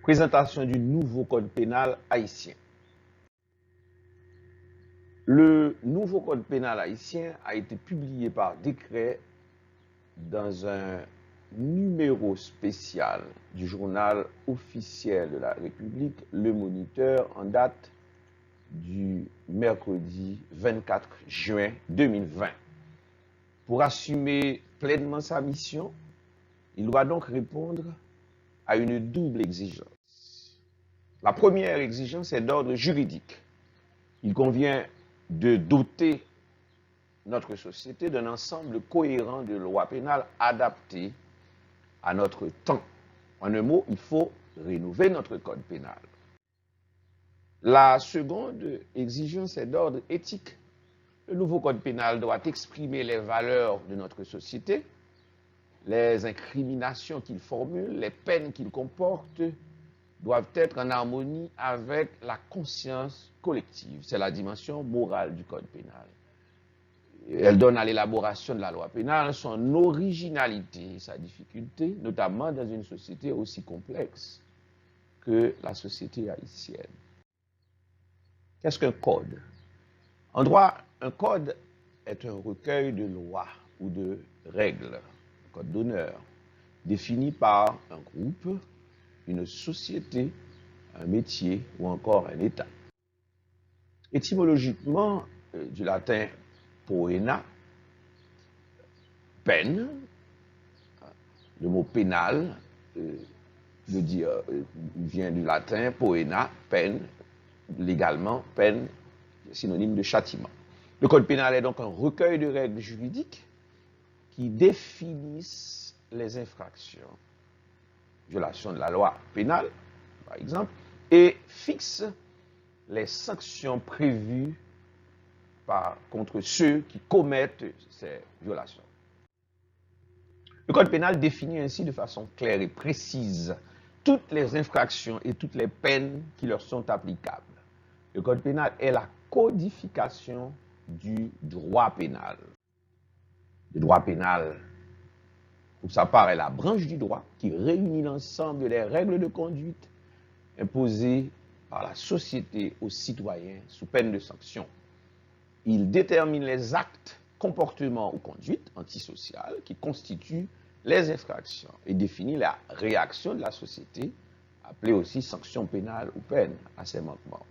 Présentation du nouveau code pénal haïtien. Le nouveau code pénal haïtien a été publié par décret dans un numéro spécial du journal officiel de la République, Le Moniteur, en date du mercredi 24 juin 2020. Pour assumer pleinement sa mission, il doit donc répondre à une double exigence. La première exigence est d'ordre juridique. Il convient de doter notre société d'un ensemble cohérent de lois pénales adaptées à notre temps. En un mot, il faut rénover notre code pénal. La seconde exigence est d'ordre éthique. Le nouveau code pénal doit exprimer les valeurs de notre société, les incriminations qu'il formule, les peines qu'il comporte doivent être en harmonie avec la conscience collective. C'est la dimension morale du code pénal. Elle donne à l'élaboration de la loi pénale son originalité et sa difficulté, notamment dans une société aussi complexe que la société haïtienne. Qu'est-ce qu'un code? En droit, un code est un recueil de lois ou de règles, un code d'honneur, défini par un groupe, une société, un métier ou encore un État. Étymologiquement, du latin poena, peine, le mot pénal vient du latin poena, peine, légalement, peine, synonyme de châtiment. Le code pénal est donc un recueil de règles juridiques qui définissent les infractions, violation de la loi pénale, par exemple, et fixe les sanctions prévues contre ceux qui commettent ces violations. Le code pénal définit ainsi de façon claire et précise toutes les infractions et toutes les peines qui leur sont applicables. Le code pénal est la codification du droit pénal. Le droit pénal, pour sa part, est la branche du droit qui réunit l'ensemble des règles de conduite imposées par la société aux citoyens sous peine de sanction. Il détermine les actes, comportements ou conduites antisociales qui constituent les infractions et définit la réaction de la société, appelée aussi sanction pénale ou peine à ces manquements.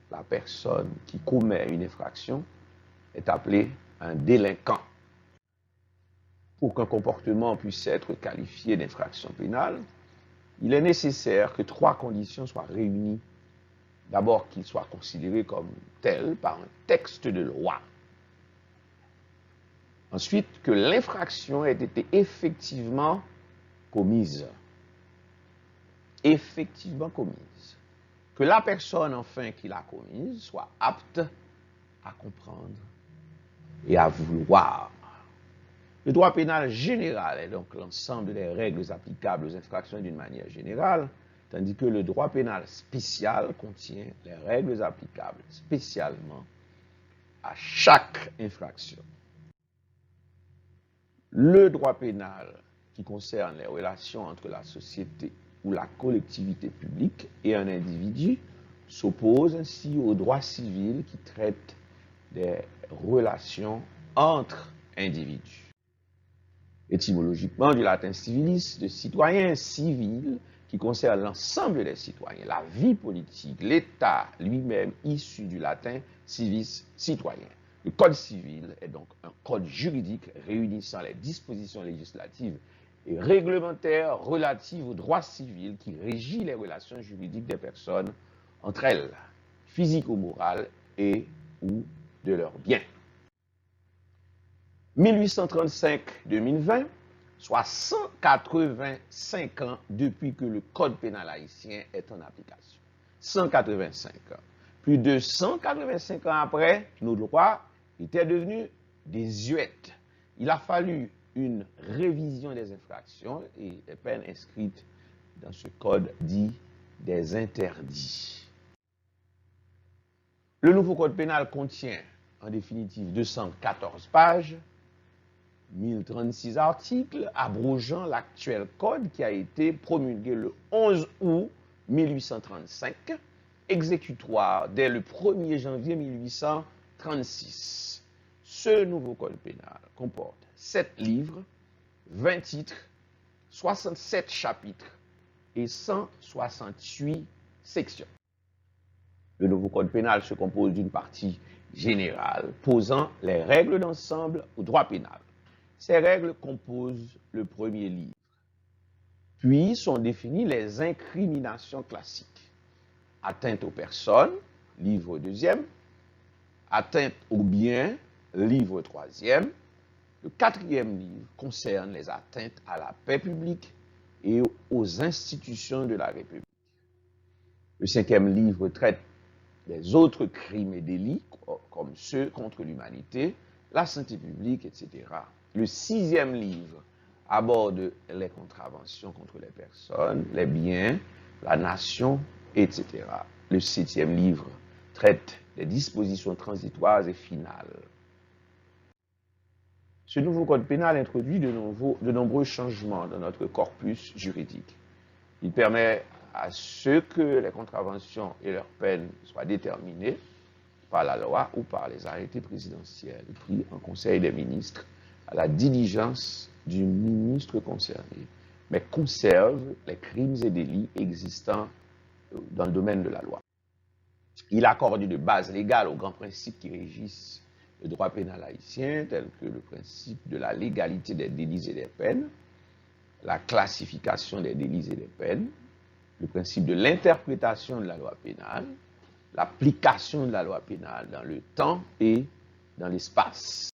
La personne qui commet une infraction est appelée un délinquant. Pour qu'un comportement puisse être qualifié d'infraction pénale, il est nécessaire que 3 conditions soient réunies. D'abord, qu'il soit considéré comme tel par un texte de loi. Ensuite, que l'infraction ait été effectivement commise. Effectivement commise. Que la personne, enfin, qui l'a commise soit apte à comprendre et à vouloir. Le droit pénal général est donc l'ensemble des règles applicables aux infractions d'une manière générale, tandis que le droit pénal spécial contient les règles applicables spécialement à chaque infraction. Le droit pénal qui concerne les relations entre la société ou la collectivité publique et un individu s'oppose ainsi au droit civil qui traite des relations entre individus. Étymologiquement, du latin civilis, de citoyen civil, qui concerne l'ensemble des citoyens, la vie politique, l'État lui-même, issu du latin civis, citoyen. Le code civil est donc un code juridique réunissant les dispositions législatives et réglementaires relatives au droit civil qui régit les relations juridiques des personnes entre elles, physiques ou morales, et ou de leurs biens. 1835-2020, soit 185 ans depuis que le code pénal haïtien est en application. 185 ans. Plus de 185 ans après, nos droits étaient devenus désuètes. Il a fallu une révision des infractions et des peines inscrites dans ce code dit des interdits. Le nouveau code pénal contient en définitive 214 pages, 1036 articles, abrogeant l'actuel code qui a été promulgué le 11 août 1835, exécutoire dès le 1er janvier 1836. Ce nouveau code pénal comporte 7 livres, 20 titres, 67 chapitres et 168 sections. Le nouveau code pénal se compose d'une partie générale posant les règles d'ensemble au droit pénal. Ces règles composent le premier livre. Puis sont définies les incriminations classiques. Atteinte aux personnes, livre 2e. Atteinte aux biens, livre 3e. Le 4e livre concerne les atteintes à la paix publique et aux institutions de la République. Le 5e livre traite des autres crimes et délits, comme ceux contre l'humanité, la santé publique, etc. Le 6e livre aborde les contraventions contre les personnes, les biens, la nation, etc. Le 7e livre traite des dispositions transitoires et finales. Ce nouveau code pénal introduit de nombreux changements dans notre corpus juridique. Il permet à ce que les contraventions et leurs peines soient déterminées par la loi ou par les arrêtés présidentiels pris en Conseil des ministres à la diligence du ministre concerné, mais conserve les crimes et délits existants dans le domaine de la loi. Il accorde une base légale aux grands principes qui régissent le droit pénal haïtien, tels que le principe de la légalité des délits et des peines, la classification des délits et des peines, le principe de l'interprétation de la loi pénale, l'application de la loi pénale dans le temps et dans l'espace.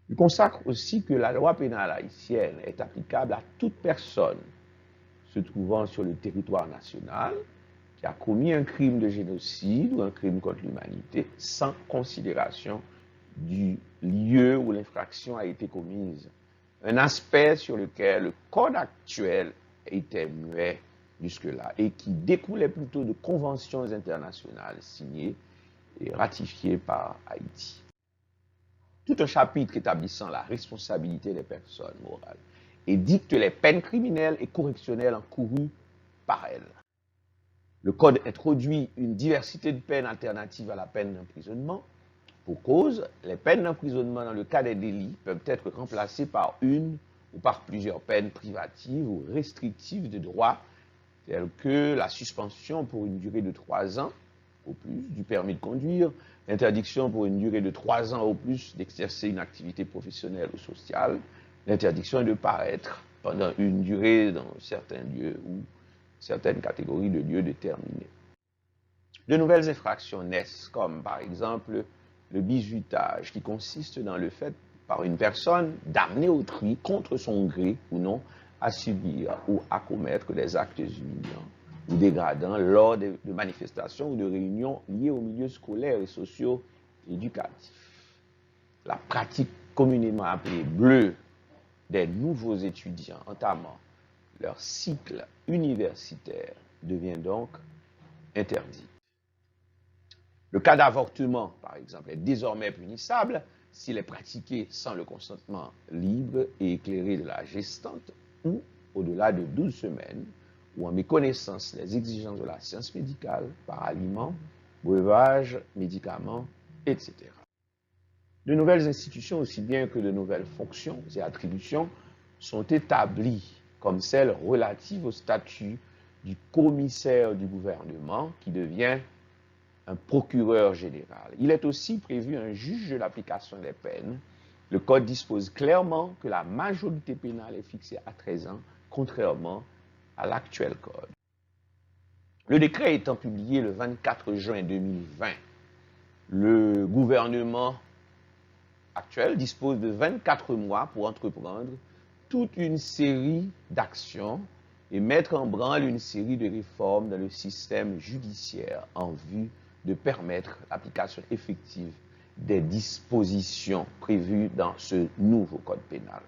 Il consacre aussi que la loi pénale haïtienne est applicable à toute personne se trouvant sur le territoire national qui a commis un crime de génocide ou un crime contre l'humanité sans considération du lieu où l'infraction a été commise. Un aspect sur lequel le code actuel était muet jusque-là et qui découlait plutôt de conventions internationales signées et ratifiées par Haïti. Tout un chapitre établissant la responsabilité des personnes morales et dicte les peines criminelles et correctionnelles encourues par elles. Le code introduit une diversité de peines alternatives à la peine d'emprisonnement. Pour cause, les peines d'emprisonnement dans le cas des délits peuvent être remplacées par une ou par plusieurs peines privatives ou restrictives de droit, telles que la suspension pour une durée de 3 ans au plus du permis de conduire, l'interdiction pour une durée de 3 ans au plus d'exercer une activité professionnelle ou sociale, l'interdiction de paraître pendant une durée dans certains lieux ou certaines catégories de lieux déterminés. De nouvelles infractions naissent, comme par exemple le bizutage, qui consiste dans le fait par une personne d'amener autrui contre son gré ou non à subir ou à commettre des actes humiliants ou dégradants lors de manifestations ou de réunions liées aux milieux scolaires et socio-éducatifs. La pratique communément appelée bleue des nouveaux étudiants entamant leur cycle universitaire devient donc interdite. Le cas d'avortement, par exemple, est désormais punissable s'il est pratiqué sans le consentement libre et éclairé de la gestante ou au-delà de 12 semaines ou en méconnaissance des exigences de la science médicale par aliments, breuvages, médicaments, etc. De nouvelles institutions, aussi bien que de nouvelles fonctions et attributions, sont établies comme celle relative au statut du commissaire du gouvernement qui devient un procureur général. Il est aussi prévu un juge de l'application des peines. Le Code dispose clairement que la majorité pénale est fixée à 13 ans, contrairement à l'actuel Code. Le décret étant publié le 24 juin 2020, le gouvernement actuel dispose de 24 mois pour entreprendre toute une série d'actions et mettre en branle une série de réformes dans le système judiciaire en vue de permettre l'application effective des dispositions prévues dans ce nouveau code pénal.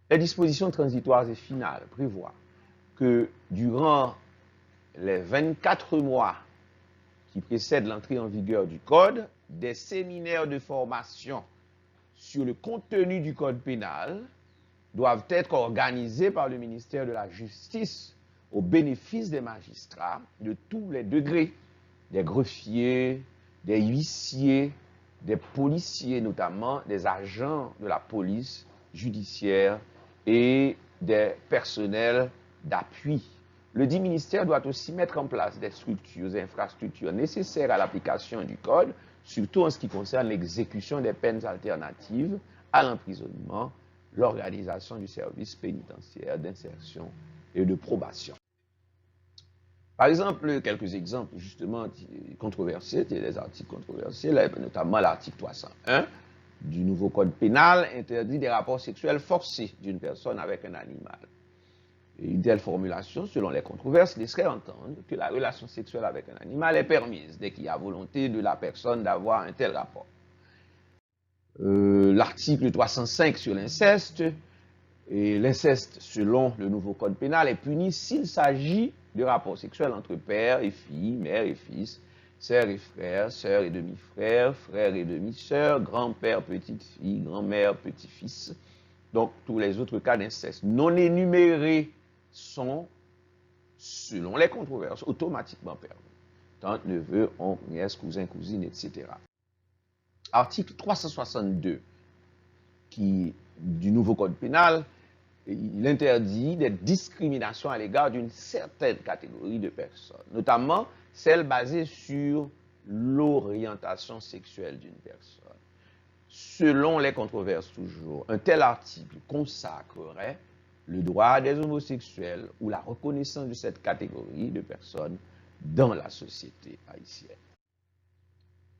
Les dispositions transitoires et finales prévoient que durant les 24 mois qui précèdent l'entrée en vigueur du code, des séminaires de formation sur le contenu du code pénal doivent être organisés par le ministère de la Justice au bénéfice des magistrats de tous les degrés, des greffiers, des huissiers, des policiers, notamment des agents de la police judiciaire et des personnels d'appui. Le dit ministère doit aussi mettre en place des structures et infrastructures nécessaires à l'application du code, surtout en ce qui concerne l'exécution des peines alternatives à l'emprisonnement, l'organisation du service pénitentiaire d'insertion et de probation. Par exemple, quelques exemples justement controversés, des articles controversés, notamment l'article 301 du nouveau code pénal interdit des rapports sexuels forcés d'une personne avec un animal. Et une telle formulation, selon les controverses, laisserait entendre que la relation sexuelle avec un animal est permise dès qu'il y a volonté de la personne d'avoir un tel rapport. L'article 305 sur l'inceste, et l'inceste, selon le nouveau code pénal, est puni s'il s'agit de rapports sexuels entre père et fille, mère et fils, sœur et frère, sœur et demi-frère, frère et demi-sœur, grand-père, petite-fille, grand-mère, petit-fils. Donc, tous les autres cas d'inceste non énumérés sont, selon les controverses, automatiquement permis. Tante, neveu, oncle, nièce, cousin, cousine, etc. Article 362 du nouveau code pénal, il interdit des discriminations à l'égard d'une certaine catégorie de personnes, notamment celles basées sur l'orientation sexuelle d'une personne. Selon les controverses toujours, un tel article consacrerait le droit des homosexuels ou la reconnaissance de cette catégorie de personnes dans la société haïtienne.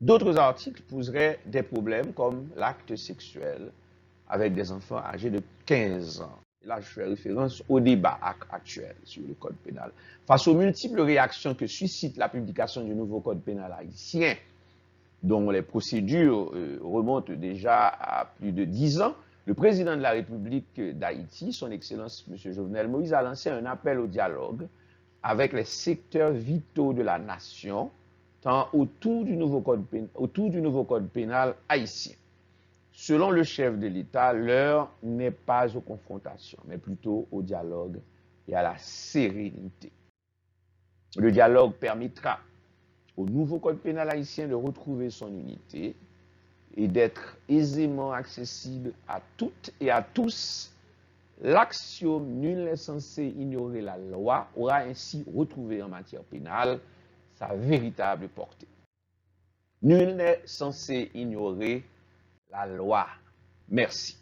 D'autres articles poseraient des problèmes comme l'acte sexuel avec des enfants âgés de 15 ans. Là, je fais référence au débat actuel sur le code pénal. Face aux multiples réactions que suscite la publication du nouveau code pénal haïtien, dont les procédures remontent déjà à plus de 10 ans, le président de la République d'Haïti, son Excellence M. Jovenel Moïse, a lancé un appel au dialogue avec les secteurs vitaux de la nation, tant autour du nouveau code pénal haïtien. Selon le chef de l'État, l'heure n'est pas aux confrontations, mais plutôt au dialogue et à la sérénité. Le dialogue permettra au nouveau code pénal haïtien de retrouver son unité et d'être aisément accessible à toutes et à tous. L'axiome « nul n'est censé ignorer la loi » aura ainsi retrouvé en matière pénale sa véritable portée. Nul n'est censé ignorer la loi. Merci.